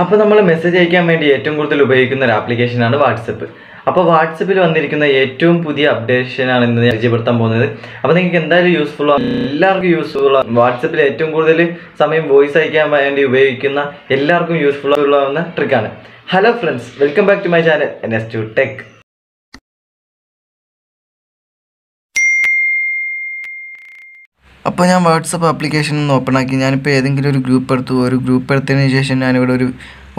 അപ്പോൾ നമ്മൾ മെസ്സേജ് അയക്കാൻ വേണ്ടി ഏറ്റവും കൂടുതൽ ഉപയോഗിക്കുന്ന ഒരു ആപ്ലിക്കേഷനാണ് വാട്സപ്പ്. അപ്പോൾ വാട്സപ്പിൽ വന്നിരിക്കുന്ന ഏറ്റവും പുതിയ അപ്ഡേഷനാണ് ഇന്ന് പരിചയപ്പെടുത്താൻ പോകുന്നത്. അപ്പോൾ നിങ്ങൾക്ക് എന്തായാലും യൂസ്ഫുൾ ആണ്, എല്ലാവർക്കും യൂസ്ഫുൾ ആണ്. വാട്സപ്പിൽ ഏറ്റവും കൂടുതൽ സമയം വോയിസ് അയക്കാൻ വേണ്ടി ഉപയോഗിക്കുന്ന എല്ലാവർക്കും യൂസ്ഫുൾ ആവുന്ന ട്രിക്കാണ്. Hello friends, welcome back to my channel NS2 tech. അപ്പോൾ ഞാൻ വാട്സപ്പ് ആപ്ലിക്കേഷൻ ഒന്ന് ഓപ്പൺ ആക്കി. ഞാനിപ്പോൾ ഏതെങ്കിലും ഒരു ഗ്രൂപ്പ് എടുത്തതിന് ശേഷം ഞാനിവിടെ ഒരു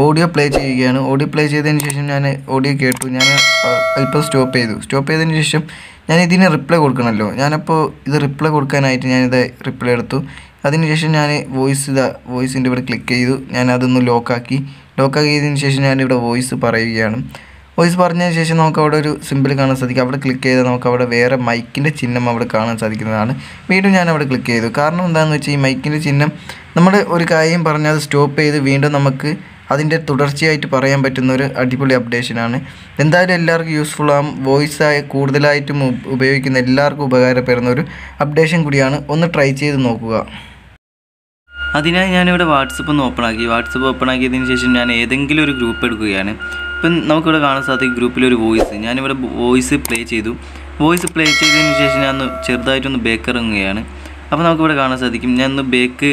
ഓഡിയോ പ്ലേ ചെയ്യുകയാണ്. ഓഡിയോ പ്ലേ ചെയ്തതിന് ശേഷം ഞാൻ ഓഡിയോ കേട്ടു. ഞാൻ അല്പം സ്റ്റോപ്പ് ചെയ്തതിന് ശേഷം ഞാൻ ഇതിന് റിപ്ലൈ കൊടുക്കണമല്ലോ. ഞാനപ്പോൾ ഇത് റിപ്ലൈ കൊടുക്കാനായിട്ട് ഞാനിത് റിപ്ലൈ എടുത്തു. അതിനുശേഷം ഞാൻ വോയിസിൻ്റെ ഇവിടെ ക്ലിക്ക് ചെയ്തു. ഞാൻ അതൊന്ന് ലോക്കാക്കിയതിന് ശേഷം ഞാനിവിടെ വോയിസ് പറയുകയാണ്. വോയിസ് പറഞ്ഞതിന് ശേഷം നമുക്ക് അവിടെ ഒരു സിമ്പിൾ കാണാൻ സാധിക്കും. അവിടെ ക്ലിക്ക് ചെയ്താൽ നമുക്ക് അവിടെ വേറെ മൈക്കിൻ്റെ ചിഹ്നം അവിടെ കാണാൻ സാധിക്കുന്നതാണ്. വീണ്ടും ഞാൻ അവിടെ ക്ലിക്ക് ചെയ്തു. കാരണം എന്താണെന്ന് വെച്ചാൽ ഈ മൈക്കിൻ്റെ ചിഹ്നം നമ്മുടെ ഒരു കാര്യം പറഞ്ഞാൽ അത് സ്റ്റോപ്പ് ചെയ്ത് വീണ്ടും നമുക്ക് അതിൻ്റെ തുടർച്ചയായിട്ട് പറയാൻ പറ്റുന്ന ഒരു അടിപൊളി അപ്ഡേഷനാണ്. എന്തായാലും എല്ലാവർക്കും യൂസ്ഫുൾ ആകും. വോയിസ് കൂടുതലായിട്ടും ഉപയോഗിക്കുന്ന എല്ലാവർക്കും ഉപകാരപ്പെടുന്ന ഒരു അപ്ഡേഷൻ കൂടിയാണ്. ഒന്ന് ട്രൈ ചെയ്ത് നോക്കുക. അതിനായി ഞാനിവിടെ വാട്സപ്പ് ഒന്ന് ഓപ്പൺ ആക്കിയതിന് ശേഷം ഞാൻ ഏതെങ്കിലും ഒരു ഗ്രൂപ്പ് എടുക്കുകയാണ്. ഇപ്പം നമുക്കിവിടെ കാണാൻ സാധിക്കും ഗ്രൂപ്പിലൊരു വോയിസ്. ഞാനിവിടെ വോയിസ് പ്ലേ ചെയ്തു. വോയിസ് പ്ലേ ചെയ്തതിന് ശേഷം ഞാൻ ചെറുതായിട്ടൊന്ന് ബേക്ക് ഇറങ്ങുകയാണ്. അപ്പോൾ നമുക്കിവിടെ കാണാൻ സാധിക്കും ഞാൻ ബേക്ക്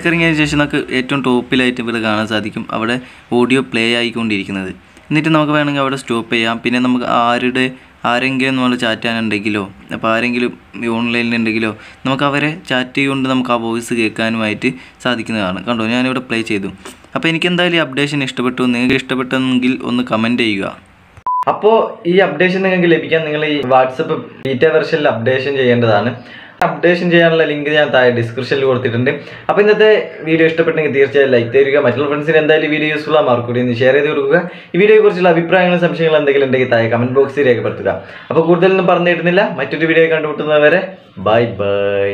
ഇറങ്ങിയതിന് ശേഷം നമുക്ക് ഏറ്റവും ടോപ്പിലായിട്ട് ഇവിടെ കാണാൻ സാധിക്കും അവിടെ ഓഡിയോ പ്ലേ ആയിക്കൊണ്ടിരിക്കുന്നത്. എന്നിട്ട് നമുക്ക് വേണമെങ്കിൽ അവിടെ സ്റ്റോപ്പ് ചെയ്യാം. പിന്നെ നമുക്ക് ആരെങ്കിലും നമ്മൾ ചാറ്റ് ചെയ്യാനുണ്ടെങ്കിലോ അപ്പോൾ ആരെങ്കിലും ഓൺലൈനിലുണ്ടെങ്കിലോ നമുക്ക് അവരെ ചാറ്റ് ചെയ്തുകൊണ്ട് നമുക്ക് ആ വോയിസ് കേൾക്കാനുമായിട്ട് സാധിക്കുന്നതാണ്. കണ്ടോ, ഞാനിവിടെ പ്ലേ ചെയ്തു. അപ്പോൾ എനിക്ക് എന്തായാലും ഈ അപ്ഡേഷൻ ഇഷ്ടപ്പെട്ടു. നിങ്ങൾക്ക് ഇഷ്ടപ്പെട്ടെങ്കിൽ ഒന്ന് കമൻറ്റ് ചെയ്യുക. അപ്പോൾ ഈ അപ്ഡേഷൻ നിങ്ങൾക്ക് ലഭിക്കാൻ നിങ്ങൾ ഈ വാട്സപ്പ് ബീറ്റ വെർഷനിൽ അപ്ഡേഷൻ ചെയ്യേണ്ടതാണ്. അപ്ഡേഷൻ ചെയ്യാനുള്ള ലിങ്ക് ഞാൻ താഴെ ഡിസ്ക്രിപ്ഷനിൽ കൊടുത്തിട്ടുണ്ട്. അപ്പോൾ ഇന്നത്തെ വീഡിയോ ഇഷ്ടപ്പെട്ടെങ്കിൽ തീർച്ചയായും ലൈക്ക് തരിക. മറ്റുള്ള ഫ്രണ്ട്സിന് എന്തായാലും വീഡിയോ യൂസ്ഫുൾ ആണ്, മാർക്ക് കൂടി ഒന്ന് ഷെയർ ചെയ്ത് കൊടുക്കുക. ഈ വീഡിയോയെക്കുറിച്ചുള്ള അഭിപ്രായങ്ങളും സംശയങ്ങളും എന്തെങ്കിലും ഉണ്ടെങ്കിൽ താഴെ കമൻറ്റ് ബോക്സിൽ രേഖപ്പെടുത്തുക. അപ്പോൾ കൂടുതലൊന്നും പറഞ്ഞു കിട്ടുന്നില്ല, മറ്റൊരു വീഡിയോ കണ്ടുമുട്ടുന്നവരെ ബൈ ബൈ.